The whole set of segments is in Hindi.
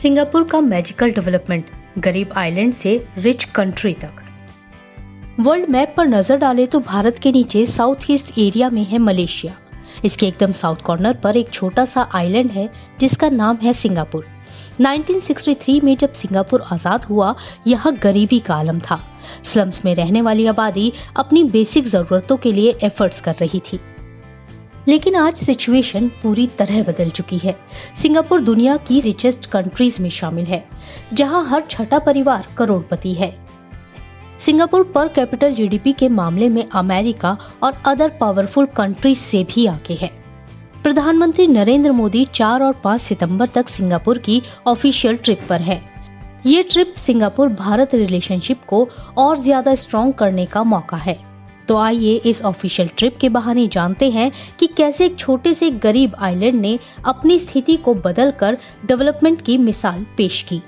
सिंगापुर का मैजिकल डेवलपमेंट, गरीब आइलैंड से रिच कंट्री तक। वर्ल्ड मैप पर नजर डालें तो भारत के नीचे साउथ ईस्ट एरिया में है मलेशिया। इसके एकदम साउथ कॉर्नर पर एक छोटा सा आइलैंड है जिसका नाम है सिंगापुर। 1963 में जब सिंगापुर आजाद हुआ, यहाँ गरीबी का आलम था। स्लम्स में रहने वाली आबादी अपनी बेसिक जरूरतों के लिए एफर्ट्स कर रही थी। लेकिन आज सिचुएशन पूरी तरह बदल चुकी है। सिंगापुर दुनिया की रिचेस्ट कंट्रीज में शामिल है, जहां हर छठा परिवार करोड़पति है। सिंगापुर पर कैपिटल जीडीपी के मामले में अमेरिका और अदर पावरफुल कंट्रीज से भी आगे है। प्रधानमंत्री नरेंद्र मोदी 4 और 5 सितंबर तक सिंगापुर की ऑफिशियल ट्रिप पर है। ये ट्रिप सिंगापुर भारत रिलेशनशिप को और ज्यादा स्ट्रॉन्ग करने का मौका है। तो आइए इस ऑफिशियल ट्रिप के बहाने जानते हैं कि कैसे एक छोटे से गरीब आइलैंड ने अपनी स्थिति को बदलकर डेवलपमेंट की मिसाल पेश की।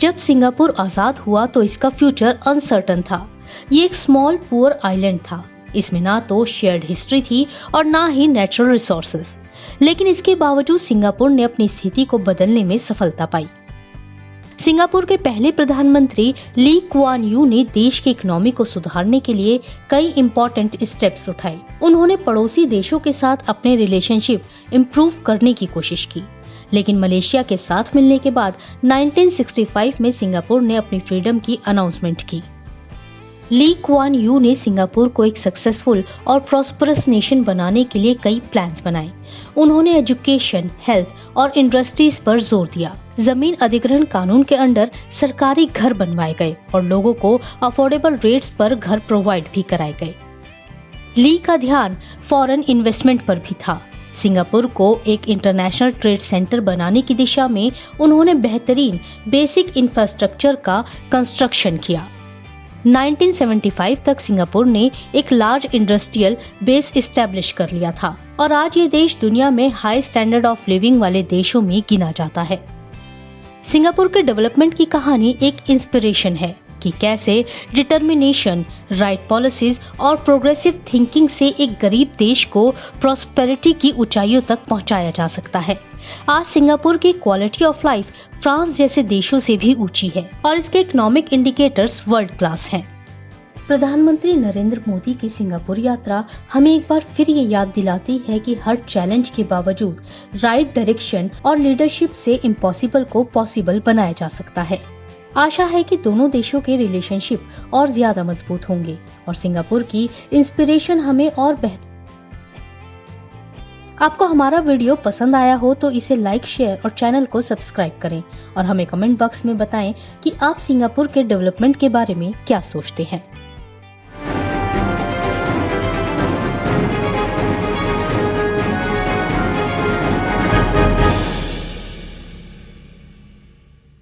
जब सिंगापुर आजाद हुआ तो इसका फ्यूचर अनसर्टन था। ये एक स्मॉल पुअर आइलैंड था। इसमें ना तो शेयर्ड हिस्ट्री थी और ना ही नेचुरल रिसोर्सेज। लेकिन इसके बावजूद सिंगापुर ने अपनी स्थिति को बदलने में सफलता पाई। सिंगापुर के पहले प्रधानमंत्री ली कुआन यू ने देश की इकोनॉमी को सुधारने के लिए कई इम्पोर्टेंट स्टेप्स उठाए। उन्होंने पड़ोसी देशों के साथ अपने रिलेशनशिप इम्प्रूव करने की कोशिश की। लेकिन मलेशिया के साथ मिलने के बाद 1965 में सिंगापुर ने अपनी फ्रीडम की अनाउंसमेंट की। ली कुआन यू ने सिंगापुर को एक सक्सेसफुल और प्रॉस्परस नेशन बनाने के लिए कई प्लान्स बनाए। उन्होंने एजुकेशन, हेल्थ और इंडस्ट्रीज पर जोर दिया। जमीन अधिग्रहण कानून के अंडर सरकारी घर बनवाए गए और लोगों को अफोर्डेबल रेट्स पर घर प्रोवाइड भी कराए गए। ली का ध्यान फॉरेन इन्वेस्टमेंट पर भी था। सिंगापुर को एक इंटरनेशनल ट्रेड सेंटर बनाने की दिशा में उन्होंने बेहतरीन बेसिक इंफ्रास्ट्रक्चर का कंस्ट्रक्शन किया। 1975 तक सिंगापुर ने एक लार्ज इंडस्ट्रियल बेस एस्टेब्लिश कर लिया था और आज ये देश दुनिया में हाई स्टैंडर्ड ऑफ लिविंग वाले देशों में गिना जाता है। सिंगापुर के डेवलपमेंट की कहानी एक इंस्पिरेशन है कि कैसे डिटर्मिनेशन, राइट पॉलिसीज और प्रोग्रेसिव थिंकिंग से एक गरीब देश को प्रॉस्पेरिटी की ऊंचाइयों तक पहुंचाया जा सकता है। आज सिंगापुर की क्वालिटी ऑफ लाइफ फ्रांस जैसे देशों से भी ऊंची है और इसके इकोनॉमिक इंडिकेटर्स वर्ल्ड क्लास हैं। प्रधानमंत्री नरेंद्र मोदी की सिंगापुर यात्रा हमें एक बार फिर ये याद दिलाती है कि हर चैलेंज के बावजूद राइट डायरेक्शन और लीडरशिप से इम्पॉसिबल को पॉसिबल बनाया जा सकता है। आशा है कि दोनों देशों के रिलेशनशिप और ज्यादा मजबूत होंगे और सिंगापुर की इंस्पिरेशन हमें और बेहतर। आपको हमारा वीडियो पसंद आया हो तो इसे लाइक, शेयर और चैनल को सब्सक्राइब करें और हमें कमेंट बॉक्स में बताएं कि आप सिंगापुर के डेवलपमेंट के बारे में क्या सोचते हैं।